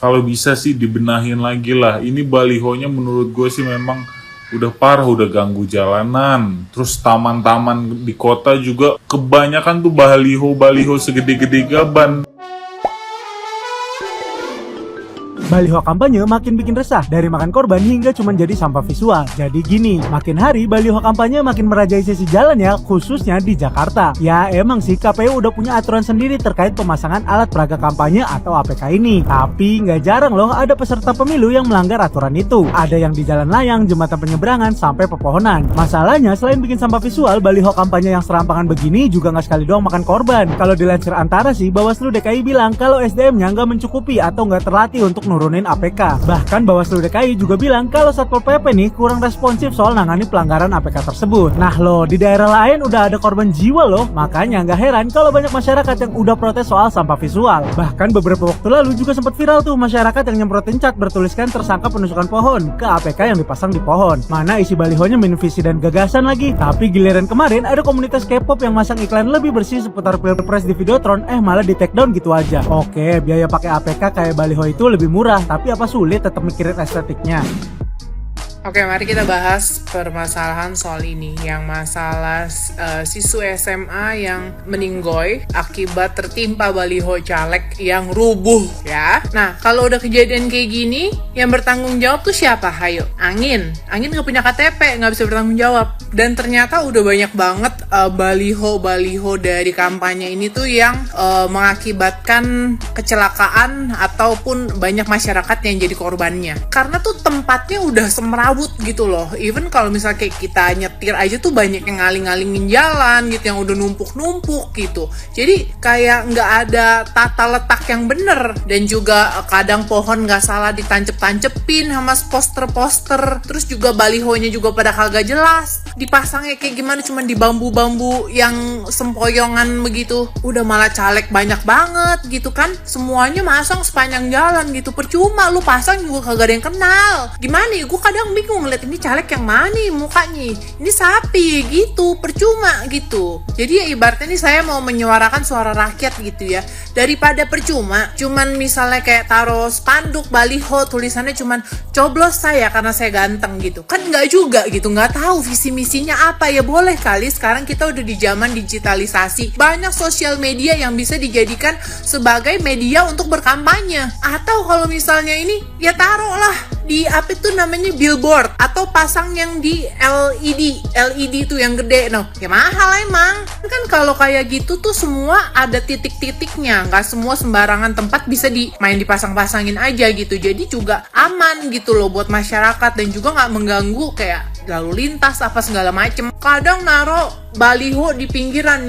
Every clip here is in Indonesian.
kalau bisa sih dibenahin lagi lah. Ini balihonya menurut gue sih memang udah parah, udah ganggu jalanan. Terus taman-taman di kota juga kebanyakan tuh baliho segede-gede gaban. Baliho kampanye makin bikin resah, dari makan korban hingga cuma jadi sampah visual. Jadi gini, makin hari baliho kampanye makin merajai sisi jalan ya, khususnya di Jakarta. Ya emang sih KPU udah punya aturan sendiri terkait pemasangan alat peraga kampanye atau APK ini. Tapi nggak jarang loh ada peserta pemilu yang melanggar aturan itu. Ada yang di jalan layang, jembatan penyeberangan, sampai pepohonan. Masalahnya selain bikin sampah visual, baliho kampanye yang serampangan begini juga nggak sekali doang makan korban. Kalau dilansir Antara sih, Bawaslu DKI bilang kalau SDM-nya nggak mencukupi atau nggak terlatih untuk nurunin APK. Bahkan Bawaslu DKI juga bilang kalau Satpol PP nih kurang responsif soal nangani pelanggaran APK tersebut. Nah loh, di daerah lain udah ada korban jiwa loh, makanya nggak heran kalau banyak masyarakat yang udah protes soal sampah visual. Bahkan beberapa waktu lalu juga sempat viral tuh masyarakat yang nyemprotin cat bertuliskan tersangka penusukan pohon ke APK yang dipasang di pohon. Mana isi balihonya minim visi dan gagasan lagi. Tapi giliran kemarin ada komunitas K-pop yang masang iklan lebih bersih seputar Pilpres di Videotron, malah di take down gitu aja. Oke, biaya pakai APK kayak baliho itu lebih murah, tapi apa sulit tetap mikirin estetiknya? Oke, mari kita bahas permasalahan soal ini. Yang masalah siswa SMA yang meninggoy akibat tertimpa baliho caleg yang rubuh ya. Nah, kalau udah kejadian kayak gini, yang bertanggung jawab tuh siapa? Hayo, Angin gak punya KTP, gak bisa bertanggung jawab. Dan ternyata udah banyak banget baliho-baliho dari kampanye ini tuh yang mengakibatkan kecelakaan ataupun banyak masyarakat yang jadi korbannya. Karena tuh tempatnya udah semrawut gitu loh. Even kalau misalnya kayak kita nyetir aja tuh banyak yang ngaling-ngalingin jalan gitu, yang udah numpuk-numpuk gitu. Jadi kayak nggak ada tata letak yang bener. Dan juga kadang pohon nggak salah ditancep-tancepin sama poster-poster. Terus juga balihonya juga pada kagak jelas. Dipasangnya kayak gimana, cuman di bambu-bambu yang sempoyongan begitu. Udah malah caleg banyak banget gitu kan. Semuanya masang sepanjang jalan gitu. Percuma lu pasang juga kagak ada yang kenal. Gimana ya, gue kadang bingung ngeliat ini caleg yang mana nih mukanya, ini sapi gitu, percuma gitu. Jadi ya ibaratnya nih saya mau menyuarakan suara rakyat gitu ya, daripada percuma cuman misalnya kayak taruh spanduk baliho tulisannya cuman coblos saya karena saya ganteng gitu kan, nggak juga gitu, nggak tahu visi misinya apa. Ya boleh kali sekarang kita udah di zaman digitalisasi, banyak sosial media yang bisa dijadikan sebagai media untuk berkampanye. Atau kalau misalnya ini ya taruhlah di apa itu namanya billboard, atau pasang yang di LED tuh yang gede, ya mahal emang. Kan kalau kayak gitu tuh semua ada titik-titiknya, nggak semua sembarangan tempat bisa main dipasang-pasangin aja gitu. Jadi juga aman gitu loh buat masyarakat dan juga nggak mengganggu kayak lalu lintas apa segala macem. Kadang naro baliho di pinggiran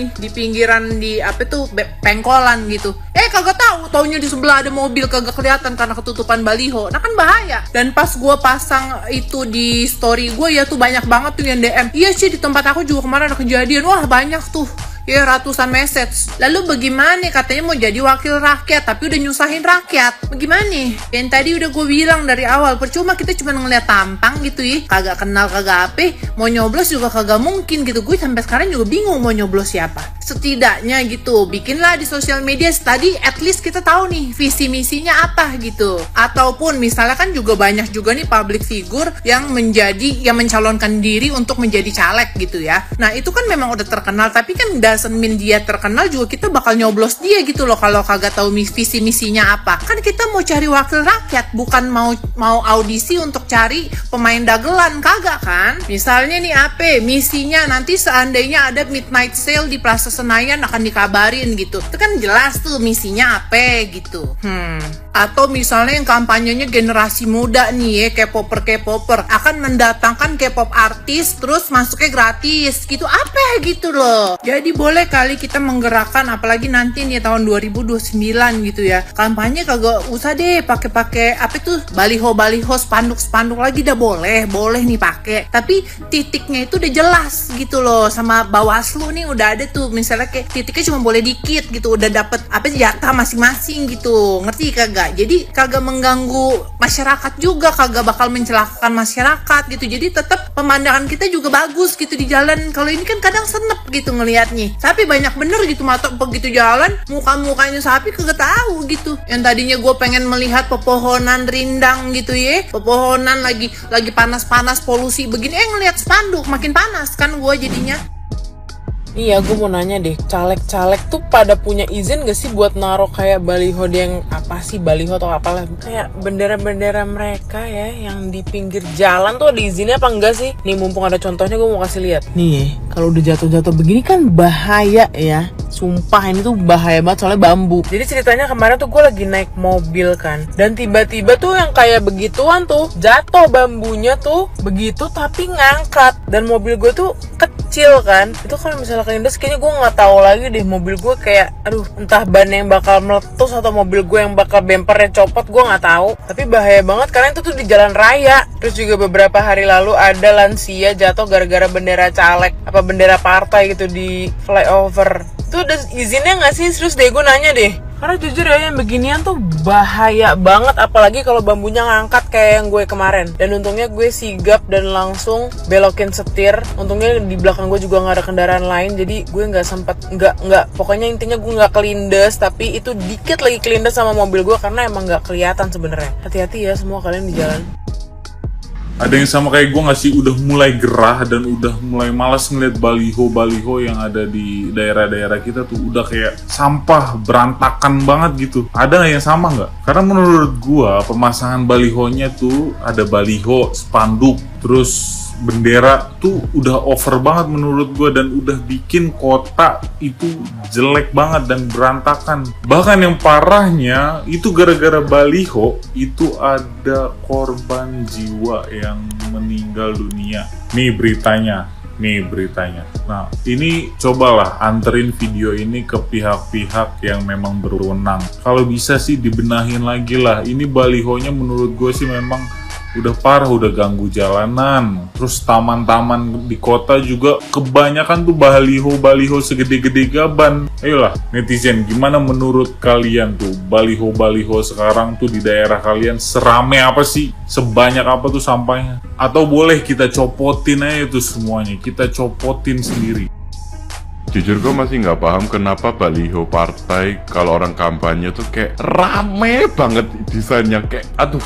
di apa tuh pengkolan gitu. Kagak tahu, taunya di sebelah ada mobil kagak kelihatan karena ketutupan baliho. Nah kan bahaya. Dan pas gue pasang itu di story gue ya tuh banyak banget tuh yang DM. Iya sih, di tempat aku juga kemarin ada kejadian. Wah banyak tuh. Ya ratusan message. Lalu bagaimana katanya mau jadi wakil rakyat tapi udah nyusahin rakyat. Bagaimana? Yang tadi udah gue bilang dari awal, percuma kita cuma ngeliat tampang gitu ya, kagak kenal kagak apa, mau nyoblos juga kagak mungkin gitu. Gue sampai sekarang juga bingung mau nyoblos siapa. Setidaknya gitu, bikinlah di sosial media tadi, at least kita tahu nih visi misinya apa gitu. Ataupun misalnya kan juga banyak juga nih public figure yang mencalonkan diri untuk menjadi caleg gitu ya. Nah itu kan memang udah terkenal, tapi kan doesn't mean dia terkenal juga kita bakal nyoblos dia gitu loh kalau kagak tahu visi misinya apa. Kan kita mau cari wakil rakyat, bukan mau audisi untuk cari pemain dagelan, kagak kan. Misalnya nih apa misinya, nanti seandainya ada midnight sale di Plaza Senayan akan dikabarin gitu, itu kan jelas tuh misinya apa gitu. Atau misalnya yang kampanyenya generasi muda nih ya, K-popper akan mendatangkan K-pop artis terus masuknya gratis gitu, apa gitu loh. Jadi boleh kali kita menggerakkan, apalagi nanti nih tahun 2029 gitu ya, kampanye kagak usah deh pakai apa tuh baliho spanduk lagi, dah boleh nih pakai, tapi titiknya itu udah jelas gitu loh. Sama Bawaslu nih udah ada tuh, misalnya kayak titiknya cuma boleh dikit gitu, udah dapet apa jatah masing-masing gitu, ngerti kagak? Jadi kagak mengganggu masyarakat juga, kagak bakal mencelakakan masyarakat gitu. Jadi tetap pemandangan kita juga bagus gitu di jalan. Kalau ini kan kadang senep gitu ngelihatnya. Sapi banyak bener gitu, mata begitu jalan muka-mukanya sapi kagak tahu gitu. Yang tadinya gue pengen melihat pepohonan rindang gitu ya, pepohonan lagi panas-panas polusi begini, ngelihat spanduk makin panas kan gue jadinya. Iya, gue mau nanya deh, caleg-caleg tuh pada punya izin gak sih buat naruh kayak baliho yang apa sih, baliho atau apalah, kayak bendera-bendera mereka ya yang di pinggir jalan tuh ada izinnya apa enggak sih? Nih mumpung ada contohnya gue mau kasih lihat. Nih, kalau udah jatuh-jatuh begini kan bahaya ya. Sumpah ini tuh bahaya banget soalnya bambu. Jadi ceritanya kemarin tuh gue lagi naik mobil kan, dan tiba-tiba tuh yang kayak begituan tuh jatuh bambunya tuh begitu tapi ngangkat, dan mobil gue tuh kecil kan. Itu kalau misalnya kelindes kayaknya gue nggak tahu lagi deh, mobil gue kayak aduh entah ban yang bakal meletus atau mobil gue yang bakal bempernya copot, gue nggak tahu. Tapi bahaya banget karena itu tuh di jalan raya. Terus juga beberapa hari lalu ada lansia jatuh gara-gara bendera caleg apa bendera partai gitu di flyover. Itu udah izinnya nggak sih? Serius deh gue nanya deh. Karena jujur ya yang beginian tuh bahaya banget, apalagi kalau bambunya ngangkat kayak yang gue kemarin. Dan untungnya gue sigap dan langsung belokin setir. Untungnya di belakang gue juga nggak ada kendaraan lain, jadi gue nggak pokoknya intinya gue nggak kelindes, tapi itu dikit lagi kelindes sama mobil gue karena emang nggak kelihatan sebenarnya. Hati-hati ya semua kalian di jalan. Ada yang sama kayak gue gak sih, udah mulai gerah dan udah mulai malas ngeliat baliho-baliho yang ada di daerah-daerah kita tuh udah kayak sampah, berantakan banget gitu. Ada gak yang sama gak? Karena menurut gue pemasangan balihonya tuh ada baliho, spanduk, terus bendera tuh udah over banget menurut gue, dan udah bikin kota itu jelek banget dan berantakan. Bahkan yang parahnya itu gara-gara baliho itu ada korban jiwa yang meninggal dunia. Nih beritanya. Nah, ini cobalah anterin video ini ke pihak-pihak yang memang berwenang. Kalau bisa sih dibenahin lagi lah. Ini balihonya menurut gue sih memang udah parah, udah ganggu jalanan. Terus taman-taman di kota juga kebanyakan tuh baliho segede-gede gaban. Ayolah netizen, gimana menurut kalian tuh baliho sekarang tuh di daerah kalian serame apa sih? Sebanyak apa tuh sampahnya? Atau boleh kita copotin aja tuh semuanya, kita copotin sendiri. Jujur gue masih nggak paham kenapa baliho partai kalau orang kampanye tuh kayak rame banget desainnya, kayak aduh,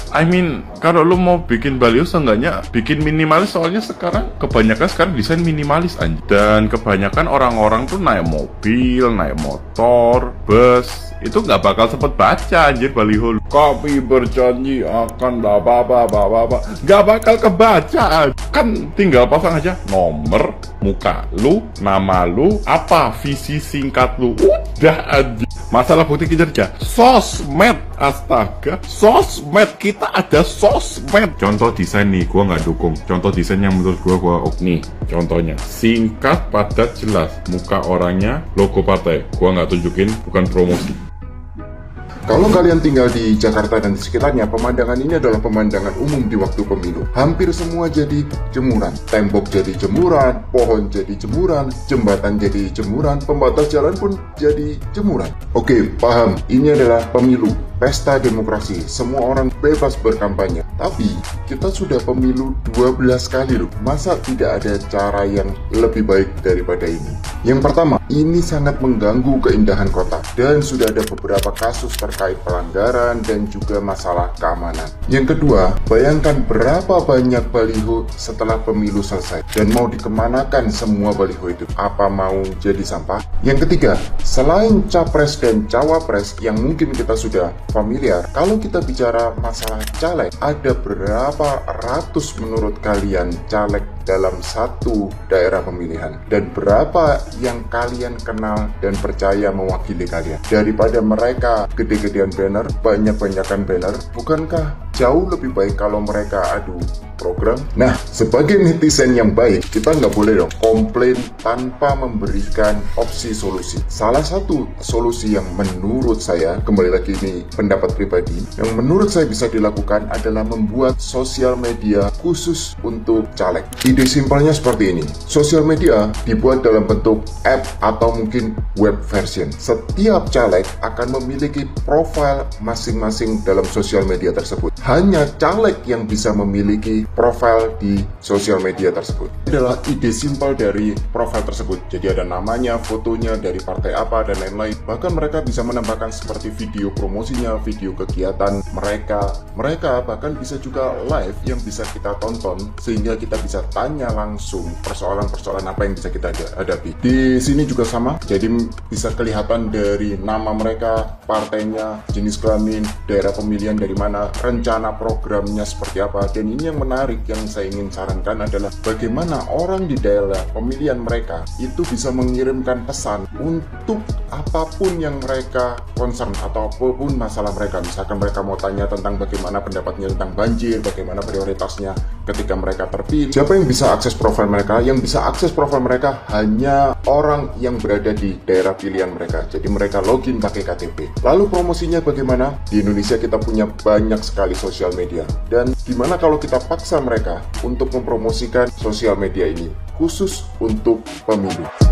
kalau lu mau bikin baliho seenggaknya bikin minimalis, soalnya sekarang kebanyakan desain minimalis anjir. Dan kebanyakan orang-orang tuh naik mobil, naik motor, bus, itu nggak bakal sempet baca anjir baliho. Kami berjanji akan bla nggak bakal kebaca. Kan tinggal pasang aja nomor, muka lu, nama lu, apa visi singkat lu, udah aja. Masalah bukti kinerja sosmed, astaga, sosmed, kita ada sosmed. Contoh desain nih, gua nggak dukung. Contoh desain yang menurut gua nih, contohnya singkat, padat, jelas, muka orangnya, logo partai. Gua nggak tunjukin, bukan promosi. Kalau kalian tinggal di Jakarta dan di sekitarnya, pemandangan ini adalah pemandangan umum di waktu pemilu. Hampir semua jadi jemuran. Tembok jadi jemuran, pohon jadi jemuran, jembatan jadi jemuran, pembatas jalan pun jadi jemuran. Oke, paham. Ini adalah pemilu, pesta demokrasi. Semua orang bebas berkampanye. Tapi, kita sudah pemilu 12 kali loh. Masa tidak ada cara yang lebih baik daripada ini? Yang pertama, ini sangat mengganggu keindahan kota. Dan sudah ada beberapa kasus terkait pelanggaran dan juga masalah keamanan. Yang kedua, bayangkan berapa banyak baliho setelah pemilu selesai. Dan mau dikemanakan semua baliho itu? Apa mau jadi sampah? Yang ketiga, selain capres dan cawapres yang mungkin kita sudah familiar, kalau kita bicara masalah caleg, ada berapa ratus menurut kalian caleg dalam satu daerah pemilihan? Dan berapa yang kalian kenal dan percaya mewakili kalian? Daripada mereka gede-gedean banner, banyak-banyakan banner, bukankah jauh lebih baik kalau mereka adu program? Nah, sebagai netizen yang baik, kita nggak boleh dong komplain tanpa memberikan opsi solusi. Salah satu solusi yang menurut saya, kembali lagi ini pendapat pribadi, yang menurut saya bisa dilakukan adalah membuat sosial media khusus untuk caleg. Ide simpelnya seperti ini. Sosial media dibuat dalam bentuk app atau mungkin web version. Setiap caleg akan memiliki profil masing-masing dalam sosial media tersebut. Hanya caleg yang bisa memiliki profil di sosial media tersebut. Ini adalah ide simpel dari profil tersebut. Jadi ada namanya, fotonya, dari partai apa, dan lain-lain. Bahkan mereka bisa menambahkan seperti video promosinya, video kegiatan mereka. Mereka bahkan bisa juga live yang bisa kita tonton, sehingga kita bisa tanya langsung persoalan-persoalan apa yang bisa kita hadapi. Di sini juga sama, jadi bisa kelihatan dari nama mereka, partainya, jenis kelamin, daerah pemilihan dari mana, rencana programnya seperti apa. Dan ini yang menarik yang saya ingin sarankan adalah bagaimana orang di daerah pemilihan mereka itu bisa mengirimkan pesan untuk apapun yang mereka concern atau apapun masalah mereka. Misalkan mereka mau tanya tentang bagaimana pendapatnya tentang banjir, bagaimana prioritasnya ketika mereka terpilih. Siapa yang bisa akses profil mereka? Yang bisa akses profil mereka hanya orang yang berada di daerah pilihan mereka. Jadi mereka login pakai KTP. Lalu promosinya bagaimana? Di Indonesia kita punya banyak sekali sosial media. Dan gimana kalau kita paksa mereka untuk mempromosikan sosial media ini khusus untuk pemilu?